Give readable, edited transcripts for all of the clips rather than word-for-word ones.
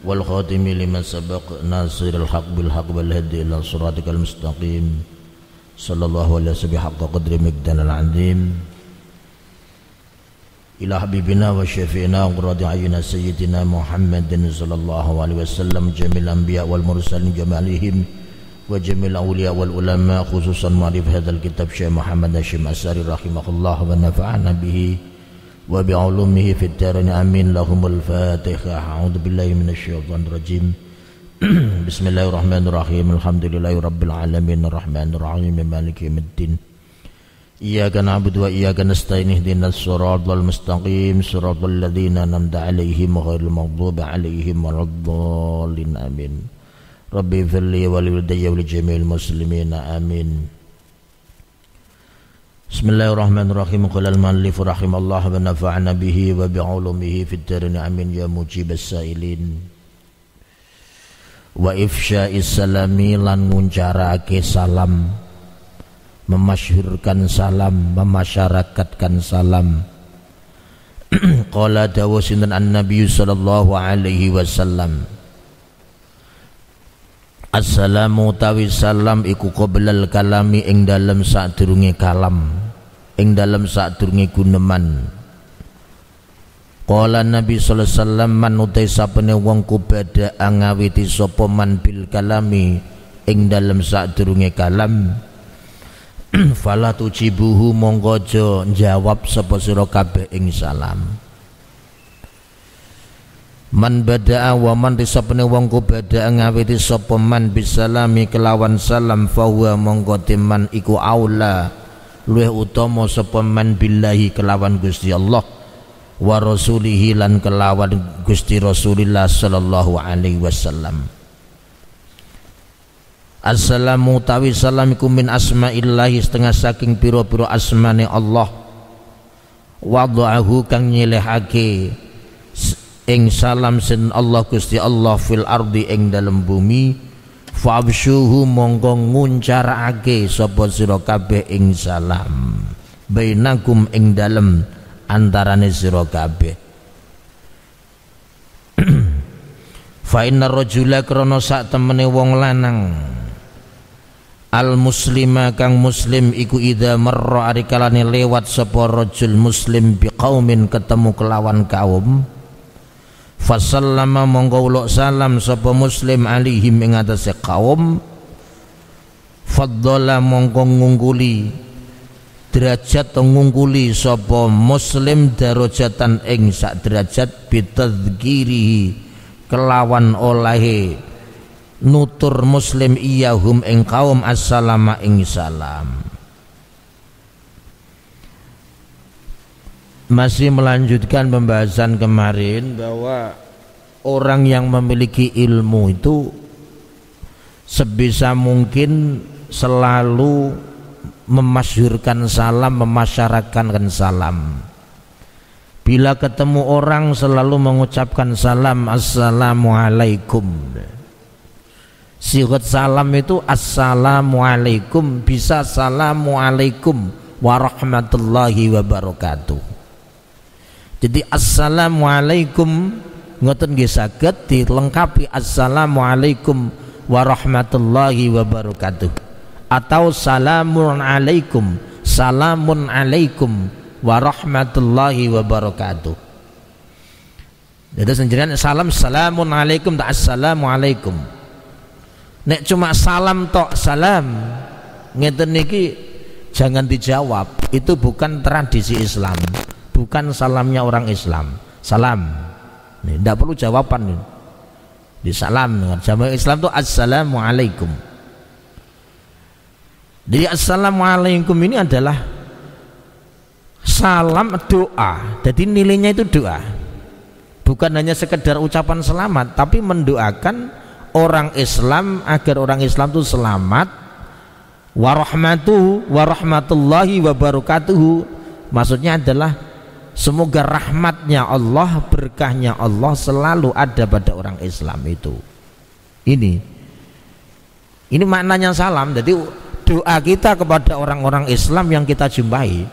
والخاتم لما سبق ناصر الحق بالحق والهدي إلى صراطك المستقيم صلى الله عليه وسلم حق قدر مقدار العظيم إلى حبيبنا وشفينا وقرة أعين سيدنا محمد صلى الله عليه وسلم جميع الأنبياء والمرسلين جمالهم وجميع الأولياء والعلماء خصوصا مؤلف هذا الكتاب شيخ محمد هاشم الأشعري رحمه الله ونفعنا به وبعلومه في الدارين آمين. لهم الفاتحة. أعوذ بالله من الشيطان الرجيم. بسم الله الرحمن الرحيم. الحمد لله رب العالمين الرحمن الرحيم مالك يوم الدين. إياك نعبد وإياك نستعين اهدنا الصراط المستقيم صراط الذين أنعمت عليهم غير المغضوب عليهم ولا الضالين آمين. ربي اغفر لي ولوالدي ولجميع المسلمين آمين. Bismillahirrahmanirrahim. Qala al-muallif rahimallahu wa nafa'ana bihi wa bi'ulumihi fid darin amin ya mujibas sailin. Wa ifsya'is salami lan nguncarake salam, memasyhurkan salam, memasyarakatkan salam. Qala dawu sinten an-nabiy sallallahu alaihi wasallam, assalamu tawi salam iku qoblal kalami ing dalem sadurunge kalam, ing dalem sadurunge guneman. Qala Nabi sallallahu alaihi wasallam man utai sapene wong ku bada ngawiti sapa man bil kalami ing dalem sadurunge kalam fala tujibuhu monggo aja njawab sapa sira kabeh ing salam. Man bada'a wa man disapane wong ku bada'a ngawiti sapa man bisalami kelawan salam fahuwa mongko timan iku aula luwih utama sapa man billahi kelawan Gusti Allah wa rasulihi lan kelawan Gusti Rasulillah sallallahu alaihi wasallam. Assalamu tawi salam iku min asma'illahi setengah saking pira-pira asmane Allah wada'ahu kang nyelehake ing salam sin Allah Gusti Allah fil ardi ing dalem bumi fa'absyuhu monggo nguncarake sapa sira kabeh ing salam bainakum ing dalem antarane sira kabeh. Fa innar rajula krana sak temene wong lanang al muslima kang muslim iku idza marra arikalane lewat sapa rajul muslim biqaumin ketemu kelawan kaum fasallama monggo uluk salam sapa muslim alaihim ing atase kaum faddala monggo ngungguli derajat ngungguli sapa muslim darajatan ing sak derajat bitadzkirihi kelawan olahe nutur muslim iyahum ing kaum assalama ing salam. Masih melanjutkan pembahasan kemarin bahwa orang yang memiliki ilmu itu sebisa mungkin selalu memasyhurkan salam, memasyarakatkan salam. Bila ketemu orang selalu mengucapkan salam, assalamualaikum. Sigat salam itu assalamualaikum, bisa assalamualaikum warahmatullahi wabarakatuh. Jadi assalamualaikum ngoten nggih saged dilengkapi assalamualaikum warahmatullahi wabarakatuh atau salamun alaikum warahmatullahi wabarakatuh. Jadi senjenengan salam salamun alaikum ta assalamualaikum. Nek cuma salam tok salam ngeten niki jangan dijawab, itu bukan tradisi Islam. Bukan salamnya orang Islam. Salam, tidak perlu jawaban. Di salam, jamaah Islam itu assalamualaikum. Jadi assalamualaikum ini adalah salam doa. Jadi nilainya itu doa. Bukan hanya sekedar ucapan selamat, tapi mendoakan orang Islam agar orang Islam itu selamat. Warahmatullahi wabarakatuh. Maksudnya adalah semoga rahmatnya Allah, berkahnya Allah selalu ada pada orang Islam itu. Ini maknanya salam. Jadi doa kita kepada orang-orang Islam yang kita jumpai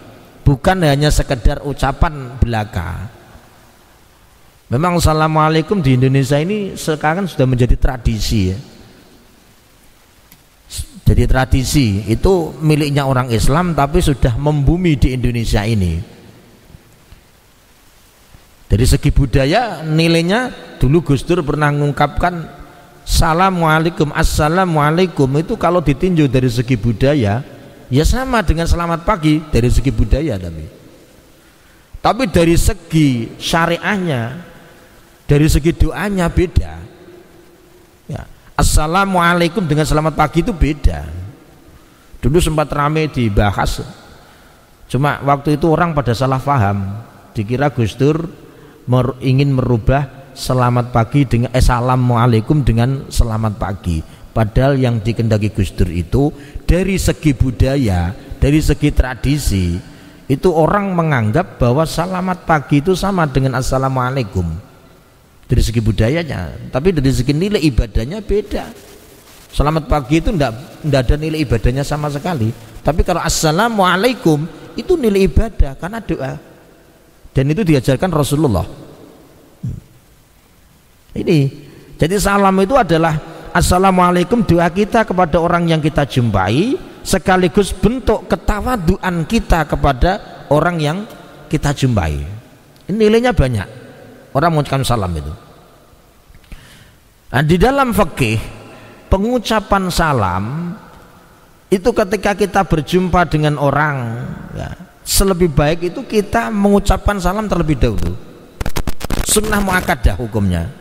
bukan hanya sekedar ucapan belaka. Memang assalamualaikum di Indonesia ini sekarang sudah menjadi tradisi ya. Jadi tradisi itu miliknya orang Islam tapi sudah membumi di Indonesia ini. Dari segi budaya nilainya dulu Gus Dur pernah mengungkapkan Assalamualaikum, Assalamualaikum itu kalau ditinjau dari segi budaya ya sama dengan selamat pagi dari segi budaya, tapi dari segi syariahnya, dari segi doanya beda ya. Assalamualaikum dengan selamat pagi itu beda. Dulu sempat ramai dibahas, cuma waktu itu orang pada salah paham, dikira Gus Dur ingin merubah selamat pagi dengan assalamualaikum dengan selamat pagi. Padahal yang dikendaki Gus Dur itu dari segi budaya, dari segi tradisi itu orang menganggap bahwa selamat pagi itu sama dengan assalamualaikum dari segi budayanya, tapi dari segi nilai ibadahnya beda. Selamat pagi itu tidak ada nilai ibadahnya sama sekali, tapi kalau assalamualaikum itu nilai ibadah karena doa, dan itu diajarkan Rasulullah. Ini jadi salam itu adalah assalamualaikum, doa kita kepada orang yang kita jumpai sekaligus bentuk ketawaduan kita kepada orang yang kita jumpai. Ini nilainya banyak orang mengucapkan salam itu. Nah, di dalam fikih pengucapan salam itu ketika kita berjumpa dengan orang ya, selebih baik itu kita mengucapkan salam terlebih dahulu. Sunnah muakkadah hukumnya.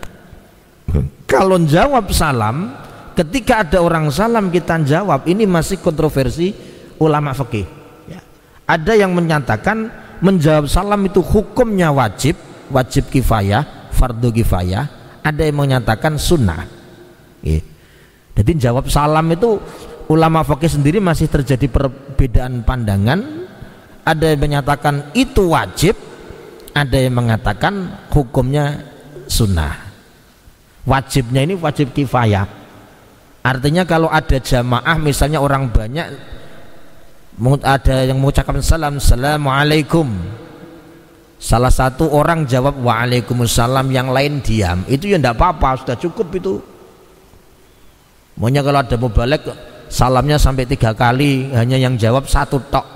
Kalau jawab salam, ketika ada orang salam kita jawab, ini masih kontroversi ulama fikih ya. Ada yang menyatakan menjawab salam itu hukumnya wajib, wajib kifayah, fardu kifayah. Ada yang menyatakan sunnah ya. Jadi jawab salam itu ulama fikih sendiri masih terjadi perbedaan pandangan. Ada yang menyatakan itu wajib, ada yang mengatakan hukumnya sunnah. Wajibnya ini wajib kifayah, artinya kalau ada jamaah misalnya orang banyak, ada yang mengucapkan salam, assalamualaikum, salah satu orang jawab waalaikumsalam, yang lain diam, itu ya tidak apa-apa, sudah cukup itu. Maunya kalau ada mubalek salamnya sampai 3 kali, hanya yang jawab 1 tok,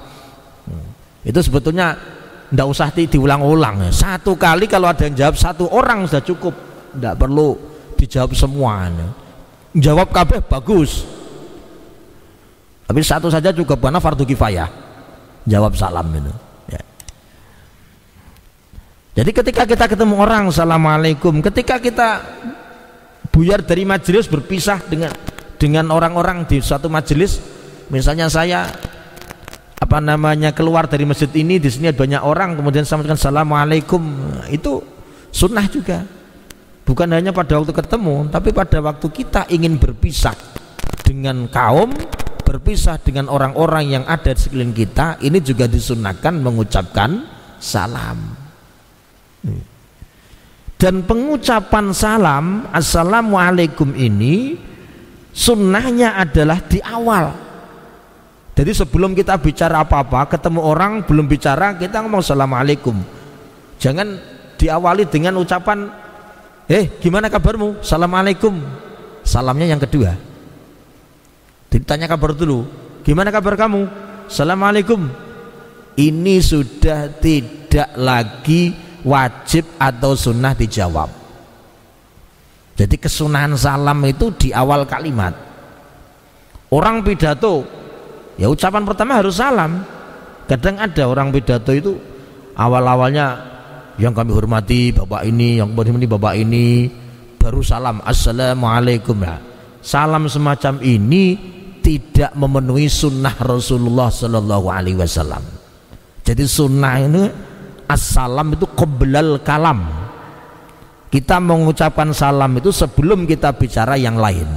itu sebetulnya tidak usah diulang-ulang. 1 kali kalau ada yang jawab 1 orang sudah cukup, tidak perlu dijawab semua. Jawab kabeh bagus, tapi 1 saja cukup karena fardu kifayah jawab salam itu ya. Jadi ketika kita ketemu orang assalamualaikum, ketika kita buyar dari majelis, berpisah dengan orang-orang di suatu majelis, misalnya saya keluar dari masjid ini, di sini ada banyak orang, kemudian saya mengucapkan assalamualaikum, itu sunnah juga. Bukan hanya pada waktu ketemu, tapi pada waktu kita ingin berpisah dengan kaum, berpisah dengan orang-orang yang ada di sekeliling kita, ini juga disunahkan mengucapkan salam. Dan pengucapan salam assalamualaikum ini sunnahnya adalah di awal. Jadi sebelum kita bicara apa-apa, ketemu orang belum bicara, kita ngomong assalamualaikum. Jangan diawali dengan ucapan gimana kabarmu? Assalamualaikum. Salamnya yang kedua. Ditanya kabar dulu. Gimana kabar kamu? Assalamualaikum. Ini sudah tidak lagi wajib atau sunnah dijawab. Jadi kesunahan salam itu di awal kalimat. Orang pidato, ya ucapan pertama harus salam. Kadang ada orang pidato itu awal-awalnya, yang kami hormati bapak ini, yang kami hormati bapak ini, baru salam assalamualaikum. Ya, salam semacam ini tidak memenuhi sunnah Rasulullah Sallallahu Alaihi Wasallam. Jadi sunnah ini assalam itu qoblal kalam, kita mengucapkan salam itu sebelum kita bicara yang lain.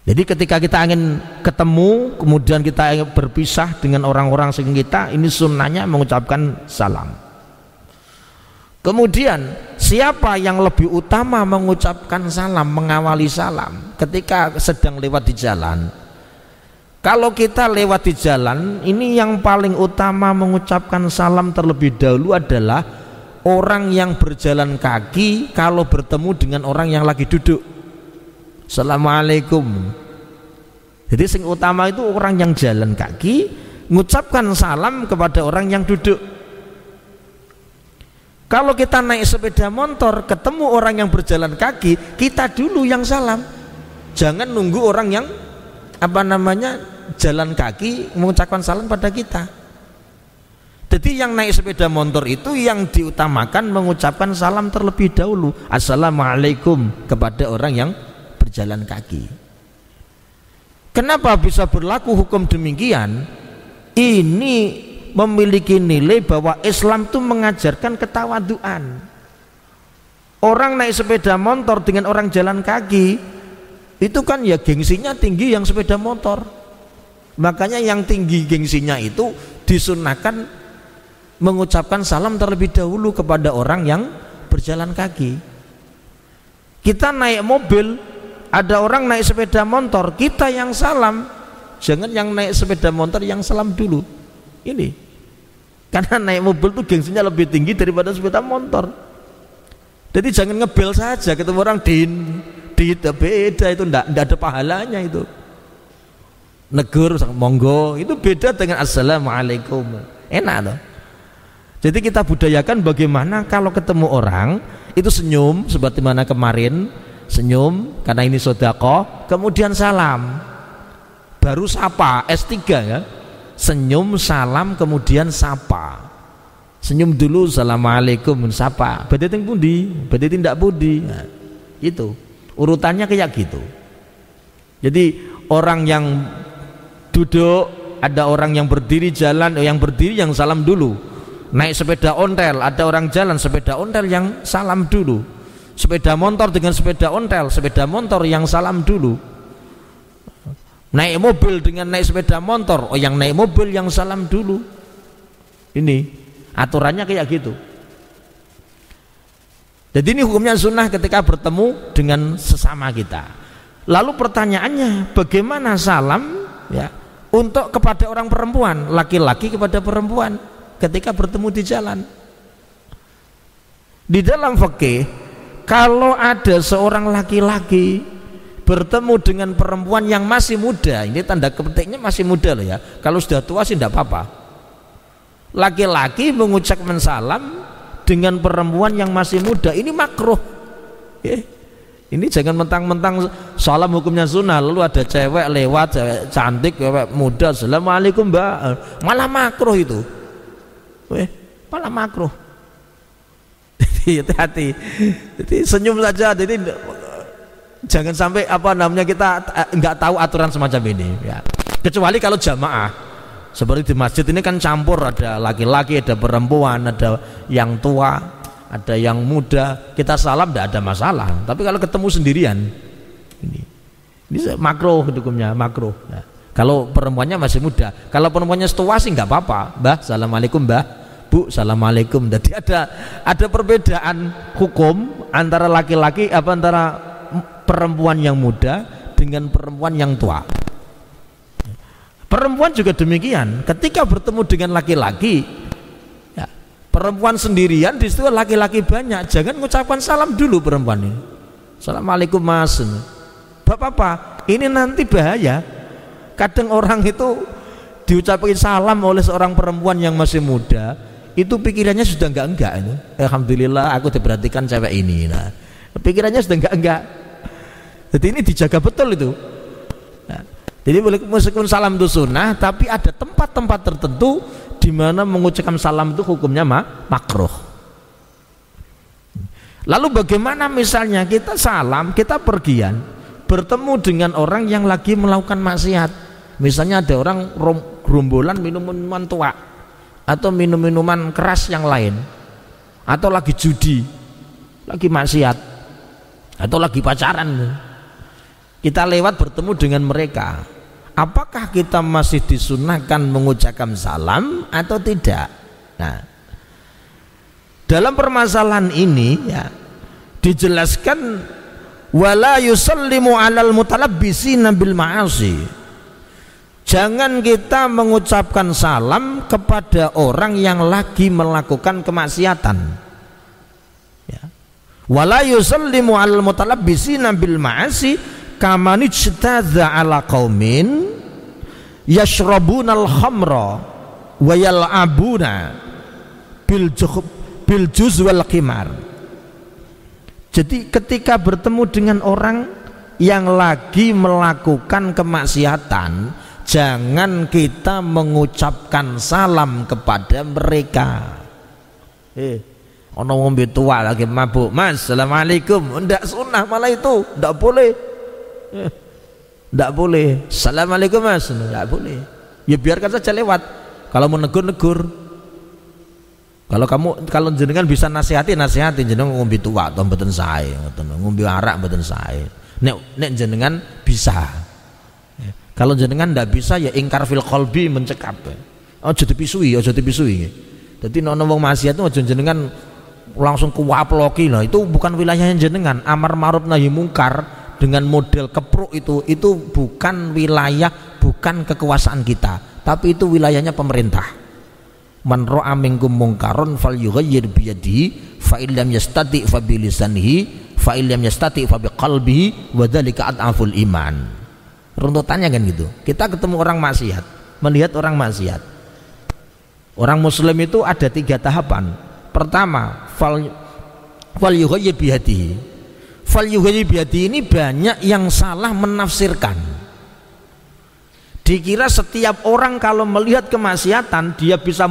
Jadi ketika kita ingin ketemu, kemudian kita ingin berpisah dengan orang-orang sekitar kita, ini sunnahnya mengucapkan salam. Kemudian siapa yang lebih utama mengucapkan salam, mengawali salam ketika sedang lewat di jalan? Kalau kita lewat di jalan, ini yang paling utama mengucapkan salam terlebih dahulu adalah orang yang berjalan kaki kalau bertemu dengan orang yang lagi duduk. Assalamualaikum. Jadi yang utama itu orang yang jalan kaki mengucapkan salam kepada orang yang duduk. Kalau kita naik sepeda motor ketemu orang yang berjalan kaki, kita dulu yang salam. Jangan nunggu orang yang jalan kaki mengucapkan salam pada kita. Jadi yang naik sepeda motor itu yang diutamakan mengucapkan salam terlebih dahulu. Assalamualaikum kepada orang yang berjalan kaki. Kenapa bisa berlaku hukum demikian? Ini memiliki nilai bahwa Islam itu mengajarkan ketawaduan. Orang naik sepeda motor dengan orang jalan kaki itu kan ya gengsinya tinggi yang sepeda motor. Makanya yang tinggi gengsinya itu disunahkan mengucapkan salam terlebih dahulu kepada orang yang berjalan kaki. Kita naik mobil, ada orang naik sepeda motor, kita yang salam, jangan yang naik sepeda motor yang salam dulu. Ini karena naik mobil tuh gengsinya lebih tinggi daripada sepeda motor. Jadi jangan ngebel saja ketemu orang din beda, itu ndak ada pahalanya itu. Negur monggo itu beda dengan assalamualaikum, enak loh. Jadi kita budayakan bagaimana kalau ketemu orang itu senyum seperti mana kemarin, senyum karena ini sedekah, kemudian salam, baru sapa, S3 ya. Senyum, salam, kemudian sapa. Senyum dulu, assalamualaikum, sapa. Badhe teng pundi? Badhe tindak pundi? Nah, itu urutannya kayak gitu. Jadi orang yang duduk, ada orang yang berdiri jalan, yang berdiri yang salam dulu. Naik sepeda ontel, ada orang jalan sepeda ontel yang salam dulu. Sepeda motor dengan sepeda ontel, sepeda motor yang salam dulu. Naik mobil dengan naik sepeda motor, yang naik mobil yang salam dulu. Ini aturannya kayak gitu. Jadi ini hukumnya sunnah ketika bertemu dengan sesama kita. Lalu pertanyaannya, bagaimana salam ya untuk kepada orang perempuan, laki-laki kepada perempuan ketika bertemu di jalan? Di dalam fikih, kalau ada seorang laki-laki bertemu dengan perempuan yang masih muda, ini tanda petiknya masih muda loh ya. Kalau sudah tua sih tidak apa-apa. Laki-laki mengucapkan salam dengan perempuan yang masih muda, ini makruh. Ini jangan mentang-mentang salam hukumnya sunnah, lalu ada cewek lewat, cewek cantik, cewek muda, assalamualaikum mbak, malah makruh itu. Malah makruh. Jadi hati-hati. Jadi senyum saja. Jadi jangan sampai kita nggak tahu aturan semacam ini ya. Kecuali kalau jamaah seperti di masjid ini kan campur, ada laki-laki, ada perempuan, ada yang tua, ada yang muda, kita salam tidak ada masalah. Tapi kalau ketemu sendirian ini makruh, hukumnya makruh ya. Kalau perempuannya masih muda, kalau perempuannya tua sih nggak apa-apa. Mbah, assalamualaikum mbah, bu, assalamualaikum. Jadi ada perbedaan hukum antara laki-laki antara perempuan yang muda dengan perempuan yang tua. Perempuan juga demikian, ketika bertemu dengan laki-laki ya, perempuan sendirian di situ laki-laki banyak, jangan mengucapkan salam dulu perempuan ini. Assalamualaikum mas, bapak-bapak, ini nanti bahaya. Kadang orang itu diucapkan salam oleh seorang perempuan yang masih muda, itu pikirannya sudah enggak itu. Alhamdulillah aku diperhatikan cewek ini. Nah, pikirannya sudah enggak. Jadi ini dijaga betul itu. Nah, jadi meskipun salam itu sunnah, tapi ada tempat-tempat tertentu di mana mengucapkan salam itu hukumnya makruh. Lalu bagaimana misalnya kita salam, kita pergian, bertemu dengan orang yang lagi melakukan maksiat. Misalnya ada orang gerombolan minum-minuman tua atau minum-minuman keras yang lain, atau lagi judi, lagi maksiat, atau lagi pacaran. Kita lewat bertemu dengan mereka, apakah kita masih disunahkan mengucapkan salam atau tidak? Nah, dalam permasalahan ini ya dijelaskan wala yusallimu alal mutalabbisina bil ma'asi. Jangan kita mengucapkan salam kepada orang yang lagi melakukan kemaksiatan. Ya. Wala yusallimu 'alal mutalabbisina bil ma'asi kaman ijtadza 'ala qaumin yashrabunal khamra wa yal'abuna bil juz wal qimar. Jadi ketika bertemu dengan orang yang lagi melakukan kemaksiatan, jangan kita mengucapkan salam kepada mereka. Ono ngombe tua lagi mabuk, Mas, assalamualaikum. Ndak sunnah malah itu, ndak boleh. Ndak boleh. Assalamualaikum Mas, ndak boleh. Ya biarkan saja lewat. Kalau mau negur-negur. Kalau jenengan bisa nasihati jenengan ngombe tua to mboten sae, ngoten. Ngombe arak mboten sae. Nek jenengan bisa. Kalau jenengan ndak bisa ya ingkar fil qalbi, mencekap. Aja dipisui. Dadi nek wong maksiat itu aja jenengan langsung kuwaploki lah. Itu bukan wilayahnya jenengan. Amar ma'ruf nahi mungkar dengan model kepruk itu bukan wilayah, bukan kekuasaan kita, tapi itu wilayahnya pemerintah. Man ra'a minkum mungkaron falyughayyir bi yadihi fa illam yastati fa bi lisanihi fa illam yastati fa bi qalbihi wa dzalika ad'aful iman. Runtutannya kan gitu. Kita ketemu orang maksiat, melihat orang maksiat. Orang muslim itu ada 3 tahapan. Pertama, falyughayyir bi yadihi. Falyughayyir bi yadihi ini banyak yang salah menafsirkan. Dikira setiap orang kalau melihat kemaksiatan dia bisa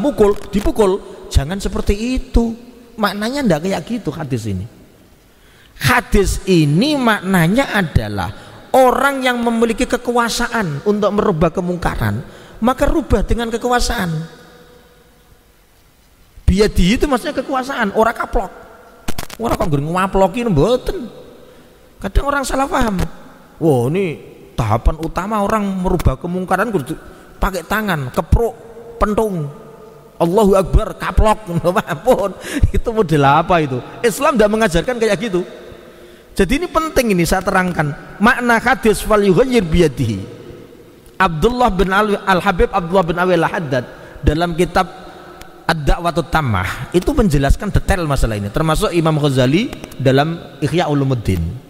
dipukul. Jangan seperti itu. Maknanya enggak kayak gitu hadis ini. Hadis ini maknanya adalah orang yang memiliki kekuasaan untuk merubah kemungkaran, maka rubah dengan kekuasaan. Biadi itu maksudnya kekuasaan, orang kaplok. Orang kok ngaplokin mboten. Kadang orang salah paham. Wow, ini tahapan utama orang merubah kemungkaran kudu pakai tangan, kepruk, pentung, Allahu Akbar, kaplok, ampun. Itu model apa itu? Islam tidak mengajarkan kayak gitu. Jadi ini penting, ini saya terangkan makna hadis fal yughayyir biyadihi. Abdullah bin Al-Habib Abdullah bin Awi Al-Haddad dalam kitab Ad-Da'watut Tammah itu menjelaskan detail masalah ini, termasuk Imam Ghazali dalam Ihya Ulumuddin.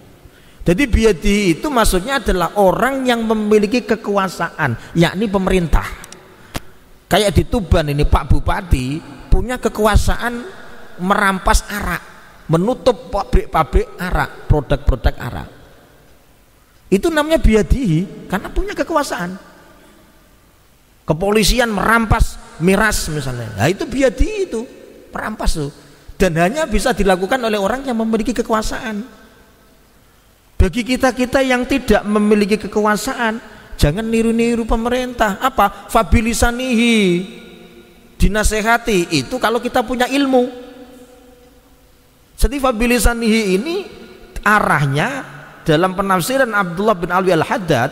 Jadi biyadi itu maksudnya adalah orang yang memiliki kekuasaan, yakni pemerintah. Kayak di Tuban ini Pak Bupati punya kekuasaan merampas arak, menutup pabrik-pabrik arak, produk-produk arak. Itu namanya biyadi karena punya kekuasaan. Kepolisian merampas miras misalnya, nah itu biyadi, itu merampas tuh. Dan hanya bisa dilakukan oleh orang yang memiliki kekuasaan. Bagi kita-kita yang tidak memiliki kekuasaan, jangan niru-niru pemerintah. Apa? Fabilisanihi, dinasehati itu kalau kita punya ilmu. Jadi fabilisanihi ini arahnya dalam penafsiran Abdullah bin Alwi Al-Haddad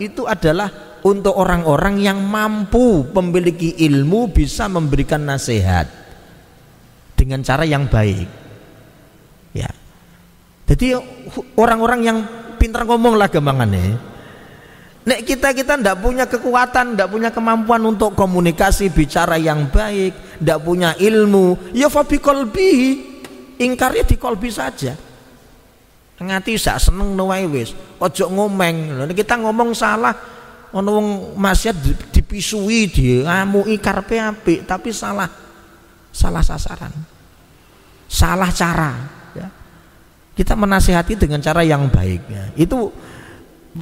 itu adalah untuk orang-orang yang mampu memiliki ilmu, bisa memberikan nasihat dengan cara yang baik. Ya. Jadi orang-orang yang pintar ngomong lah gampangannya. Nek kita ndak punya kekuatan, ndak punya kemampuan untuk komunikasi, bicara yang baik, ndak punya ilmu, ya fa bi qalbihi, ingkarnya di qalbi saja. Ngati sak seneng wae wis, ojo ngomeng. Lha kita ngomong salah, ono wong maksiat dipisui, diamuki karepe apik, tapi salah sasaran. Salah cara. Kita menasihati dengan cara yang baik, ya. Itu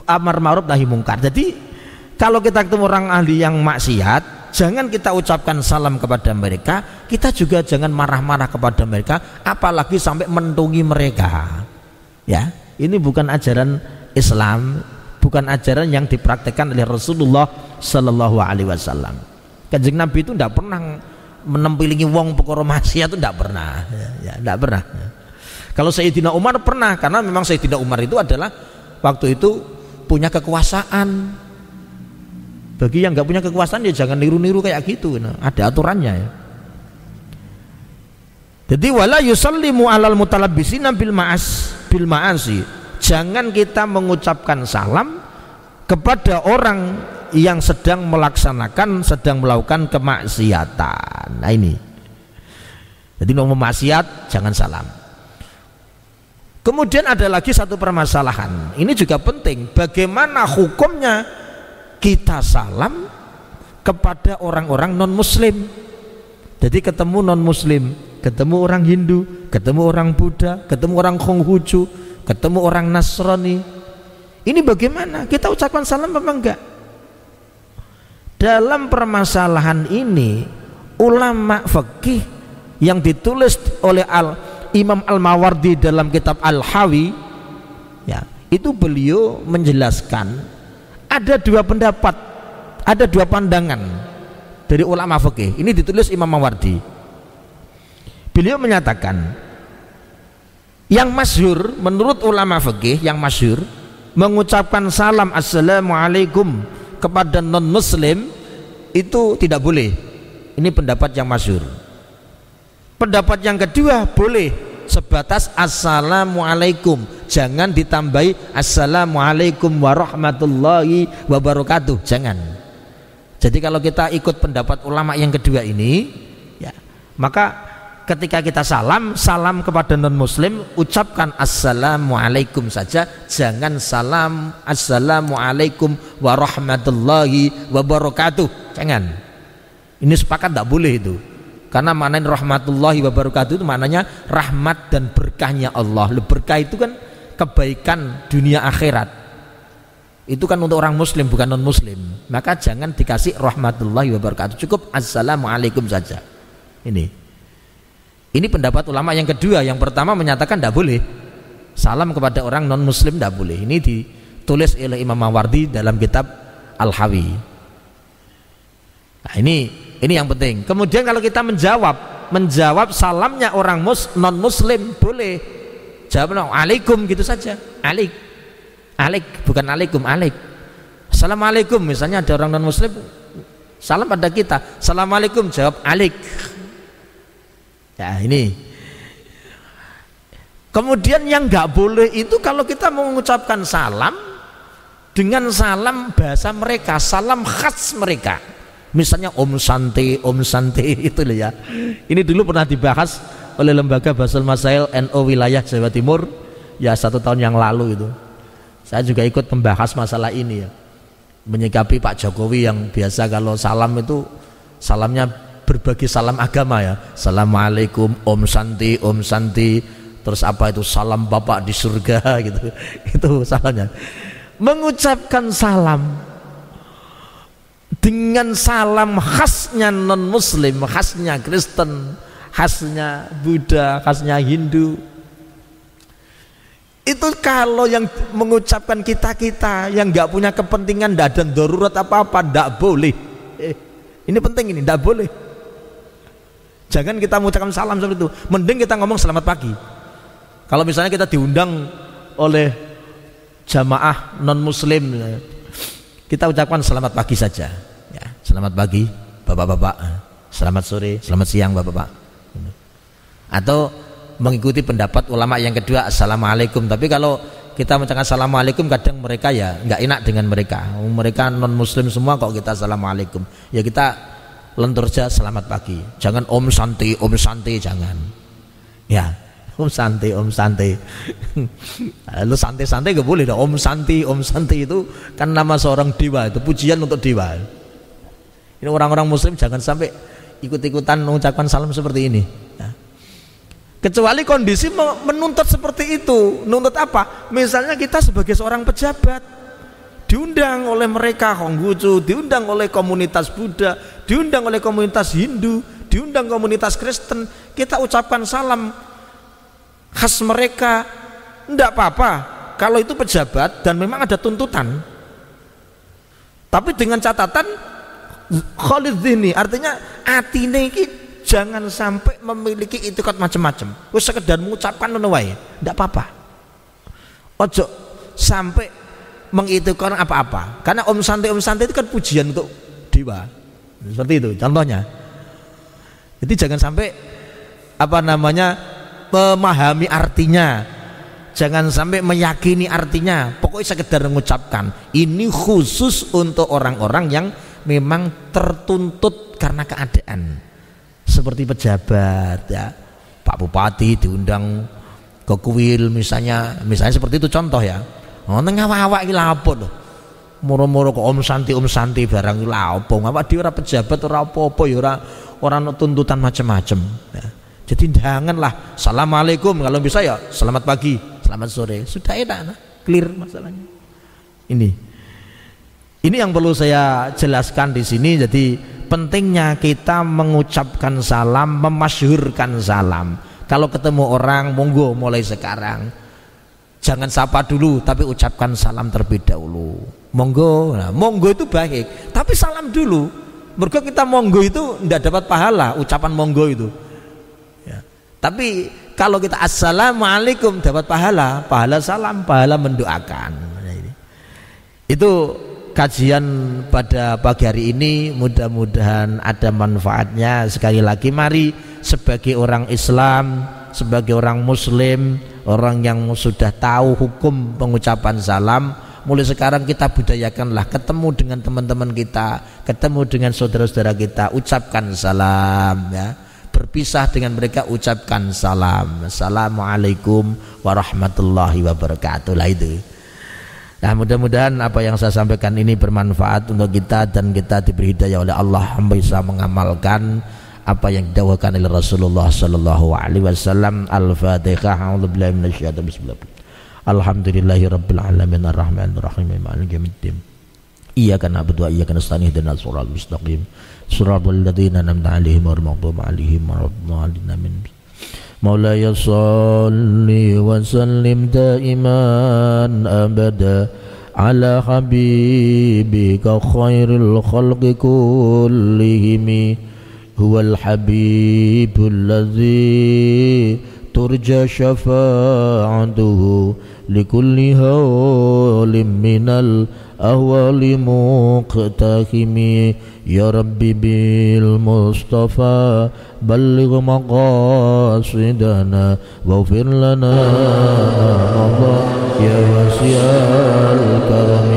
amar ma'ruf nahi mungkar. Jadi kalau kita ketemu orang ahli yang maksiat, jangan kita ucapkan salam kepada mereka, kita juga jangan marah-marah kepada mereka, apalagi sampai mentungi mereka. Ya, ini bukan ajaran Islam, bukan ajaran yang dipraktekkan oleh Rasulullah Sallallahu Alaihi Wasallam. Kanjeng Nabi itu tidak pernah menempilingi wong perkara maksiat, itu tidak pernah, ya, tidak pernah. Kalau Sayyidina Umar pernah, karena memang Sayyidina Umar itu adalah waktu itu punya kekuasaan. Bagi yang nggak punya kekuasaan ya jangan niru-niru kayak gitu, nah, ada aturannya ya. Jadi wala yusallimu alal mutalabbisina bil ma'asi. Jangan kita mengucapkan salam kepada orang yang sedang melakukan kemaksiatan. Nah ini. Jadi mau maksiat jangan salam. Kemudian ada lagi satu permasalahan. Ini juga penting. Bagaimana hukumnya kita salam kepada orang-orang non-muslim. Jadi ketemu non-muslim, ketemu orang Hindu, ketemu orang Buddha, ketemu orang Konghucu, ketemu orang Nasrani. Ini bagaimana? Kita ucapkan salam apa enggak? Dalam permasalahan ini ulama fikih yang ditulis oleh Imam Al-Mawardi dalam kitab Al-Hawi, ya, itu beliau menjelaskan ada dua pendapat, ada dua pandangan dari ulama fikih. Ini ditulis Imam Mawardi. Beliau menyatakan yang masyhur menurut ulama fikih, yang masyhur mengucapkan salam assalamualaikum kepada non muslim itu tidak boleh. Ini pendapat yang masyhur. Pendapat yang kedua boleh sebatas assalamualaikum, jangan ditambahi assalamualaikum warahmatullahi wabarakatuh, jangan. Jadi kalau kita ikut pendapat ulama yang kedua ini, ya, maka ketika kita salam kepada non muslim ucapkan assalamualaikum saja, jangan salam assalamualaikum warahmatullahi wabarakatuh, jangan. Ini sepakat tidak boleh itu, karena maknanya rahmatullahi wabarakatuh itu maknanya rahmat dan berkahnya Allah. Berkah itu kan kebaikan dunia akhirat, itu kan untuk orang muslim bukan non muslim. Maka jangan dikasih rahmatullahi wabarakatuh, cukup assalamualaikum saja. Ini pendapat ulama yang kedua. Yang pertama menyatakan tidak boleh salam kepada orang non muslim, tidak boleh. Ini ditulis oleh Imam Mawardi dalam kitab Al-Hawi. Nah, ini yang penting. Kemudian kalau kita menjawab salamnya orang non muslim, boleh jawab alaikum gitu saja. Alik bukan alaikum, alik. Assalamualaikum, misalnya ada orang non muslim salam pada kita, assalamualaikum, jawab alik. Ya ini. Kemudian yang nggak boleh itu kalau kita mengucapkan salam dengan salam bahasa mereka, salam khas mereka. Misalnya Om Santi itu loh ya. Ini dulu pernah dibahas oleh Lembaga Basul Masail NU wilayah Jawa Timur ya 1 tahun yang lalu itu. Saya juga ikut membahas masalah ini ya. Menyikapi Pak Jokowi yang biasa kalau salam itu salamnya berbagi salam agama ya, assalamualaikum, Om Santi, terus apa itu salam Bapak di surga gitu, itu salamnya. Mengucapkan salam dengan salam khasnya non muslim, khasnya Kristen, khasnya Buddha, khasnya Hindu, itu kalau yang mengucapkan kita yang nggak punya kepentingan, nggak ada darurat apa-apa, nggak boleh. Ini penting, ini nggak boleh. Jangan kita mengucapkan salam seperti itu. Mending kita ngomong selamat pagi. Kalau misalnya kita diundang oleh jamaah non muslim, kita ucapkan selamat pagi saja ya, selamat pagi bapak-bapak, selamat sore, selamat siang bapak-bapak. Atau mengikuti pendapat ulama yang kedua assalamualaikum. Tapi kalau kita mengucapkan assalamualaikum, kadang mereka ya nggak enak dengan mereka non muslim semua kok kita assalamualaikum, ya kita lentur saja selamat pagi. Jangan Om Santi, jangan ya. Om Santi lu santai-santai gak boleh dah. Om Santi itu kan nama seorang dewa, itu pujian untuk dewa. Ini orang-orang muslim jangan sampai ikut-ikutan mengucapkan salam seperti ini ya. Kecuali kondisi menuntut seperti itu. Menuntut apa? Misalnya kita sebagai seorang pejabat diundang oleh mereka Konghucu, diundang oleh komunitas Buddha, diundang oleh komunitas Hindu, diundang komunitas Kristen, kita ucapkan salam khas mereka, enggak apa-apa kalau itu pejabat dan memang ada tuntutan. Tapi dengan catatan khalid dzihni, artinya atine iki jangan sampai memiliki itikat macam-macam. Wis sekedar mengucapkan ngono wae, enggak apa-apa. Ojo sampai mengitikan apa-apa, karena Om Santi itu kan pujian untuk dewa, seperti itu contohnya. Jadi jangan sampai memahami artinya, jangan sampai meyakini artinya, pokoknya sekedar mengucapkan. Ini khusus untuk orang-orang yang memang tertuntut karena keadaan, seperti pejabat ya, Pak Bupati diundang ke kuil misalnya seperti itu contoh ya. Oh nang awak iki lha apa lho, moro-moro kok Om Santi barang iki lha apa, awak dhewe ora pejabat ora apa-apa ya, ora tuntutan macam-macam ya. Jadi janganlah assalamualaikum, kalau bisa ya selamat pagi, selamat sore, sudah enak, nah, clear masalahnya. Ini yang perlu saya jelaskan di sini. Jadi pentingnya kita mengucapkan salam, memasyhurkan salam. Kalau ketemu orang, monggo mulai sekarang jangan sapa dulu, tapi ucapkan salam terlebih dahulu. Monggo, nah, monggo itu baik, tapi salam dulu. Mergo kita monggo itu tidak dapat pahala ucapan monggo itu. Ya. Tapi kalau kita assalamualaikum dapat pahala salam, pahala mendoakan. Itu kajian pada pagi hari ini, mudah-mudahan ada manfaatnya. Sekali lagi mari sebagai orang Islam, sebagai orang Muslim, orang yang sudah tahu hukum pengucapan salam, mulai sekarang kita budayakanlah ketemu dengan teman-teman kita, ketemu dengan saudara-saudara kita, ucapkan salam ya. Berpisah dengan mereka ucapkan salam. Assalamualaikum warahmatullahi wabarakatuh. Lah itu. Nah, mudah-mudahan apa yang saya sampaikan ini bermanfaat untuk kita dan kita diberi hidayah oleh Allah, bisa mengamalkan apa yang didawahkan oleh Rasulullah sallallahu alaihi wasallam. Al-Fatihah. A'udzubillahi minasyaitonir rajim. Alhamdulillahirabbil alamin arrahmanir rahim maliki yaumiddin. Iyyaka na'budu wa iyyaka nasta'in ihdinas siratal mustaqim. Shiratal ladzina an'amta 'alaihim ghairil maghdubi 'alaihim waladdallin. Amin. مولاي صل وسلم دائما أبدا على حبيبك خير الخلق كلهم هو الحبيب الذي ترجى شفاعته لكل هول من الأهوال مقتحم يا ربي بالمصطفى بلغ مقاصدنا واغفر لنا يا واسع الكرم